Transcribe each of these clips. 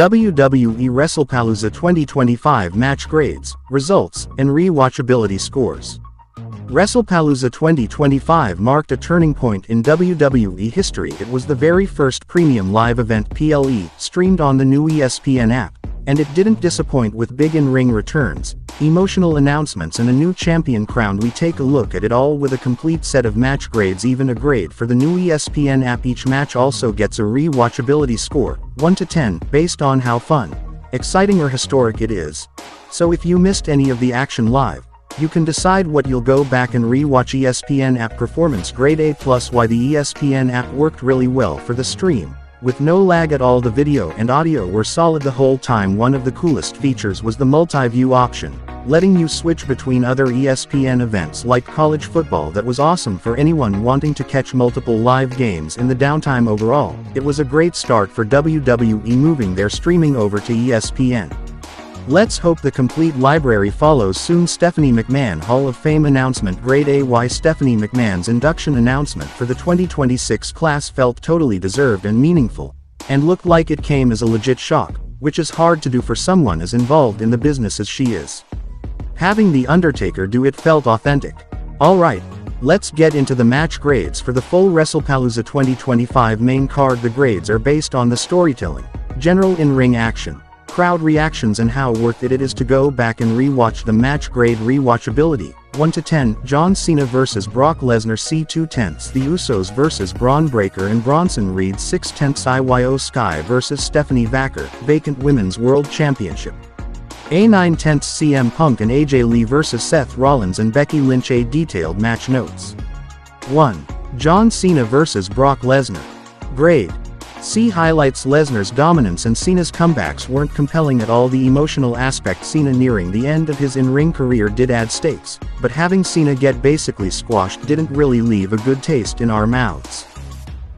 WWE Wrestlepalooza 2025 match grades, results, and re-watchability scores. Wrestlepalooza 2025 marked a turning point in WWE history. It was the very first premium live event PLE streamed on the new ESPN app, and it didn't disappoint with big in-ring returns, emotional announcements and a new champion crowned. We take a look at it all with a complete set of match grades, even a grade for the new ESPN app. Each match also gets a re-watchability score, 1 to 10, based on how fun, exciting or historic it is. So if you missed any of the action live, you can decide what you'll go back and re-watch. ESPN app performance grade A+. Why the ESPN app worked really well for the stream. With no lag at all, the video and audio were solid the whole time. One of the coolest features was the multi-view option, letting you switch between other ESPN events like college football. That was awesome for anyone wanting to catch multiple live games in the downtime. Overall, it was a great start for WWE moving their streaming over to ESPN. Let's hope the complete library follows soon. Stephanie McMahon Hall of Fame announcement grade A. Why Stephanie McMahon's induction announcement for the 2026 class felt totally deserved and meaningful, and looked like it came as a legit shock, which is hard to do for someone as involved in the business as she is. Having The Undertaker do it felt authentic. Alright, let's get into the match grades for the full Wrestlepalooza 2025 main card. The grades are based on the storytelling, general in-ring action, crowd reactions and how worth it is to go back and re-watch the match. Grade re-watchability, 1 to 10, John Cena vs. Brock Lesnar C 2/10, The Usos vs. Braun Breaker and Bronson Reed 6/10, Io Sky vs. Stephanie Vaquer, vacant Women's World Championship. A 9/10, CM Punk and AJ Lee vs. Seth Rollins and Becky Lynch. A detailed match notes. 1. John Cena vs. Brock Lesnar. Grade C highlights. Lesnar's dominance and Cena's comebacks weren't compelling at all. The emotional aspect, Cena nearing the end of his in-ring career, did add stakes, but having Cena get basically squashed didn't really leave a good taste in our mouths.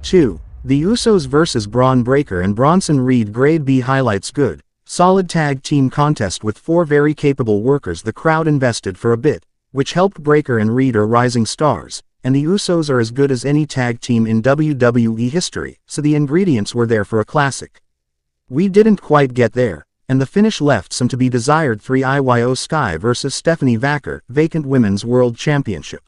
2. The Usos vs. Braun Breaker and Bronson Reed. Grade B highlights good, solid tag team contest with 4 very capable workers. The crowd invested for a bit, which helped. Breaker and Reed are rising stars, and the Usos are as good as any tag team in WWE history, so the ingredients were there for a classic. We didn't quite get there, and the finish left some to be desired. 3. Io Sky vs. Stephanie Vaquer, vacant Women's World Championship.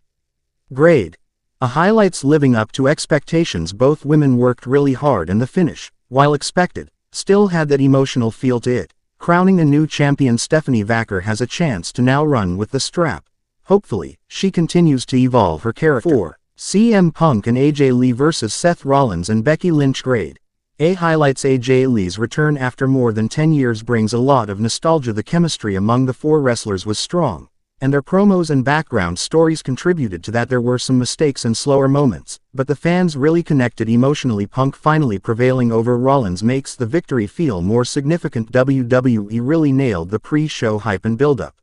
Grade A highlights. Living up to expectations, both women worked really hard and the finish, while expected, still had that emotional feel to it. Crowning a new champion, Stephanie Vaquer has a chance to now run with the strap. Hopefully, she continues to evolve her character. 4. CM Punk and AJ Lee vs. Seth Rollins and Becky Lynch. Grade A highlights. AJ Lee's return after more than 10 years brings a lot of nostalgia. The chemistry among the 4 wrestlers was strong, and their promos and background stories contributed to that. There were some mistakes and slower moments, but the fans really connected emotionally. Punk finally prevailing over Rollins makes the victory feel more significant. WWE really nailed the pre-show hype and build-up.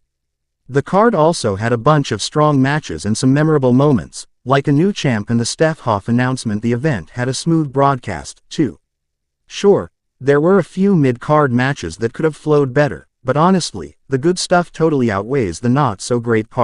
The card also had a bunch of strong matches and some memorable moments, like a new champ and the Steph Hoff announcement. The event had a smooth broadcast, too. Sure, there were a few mid-card matches that could have flowed better, but honestly, the good stuff totally outweighs the not-so-great part.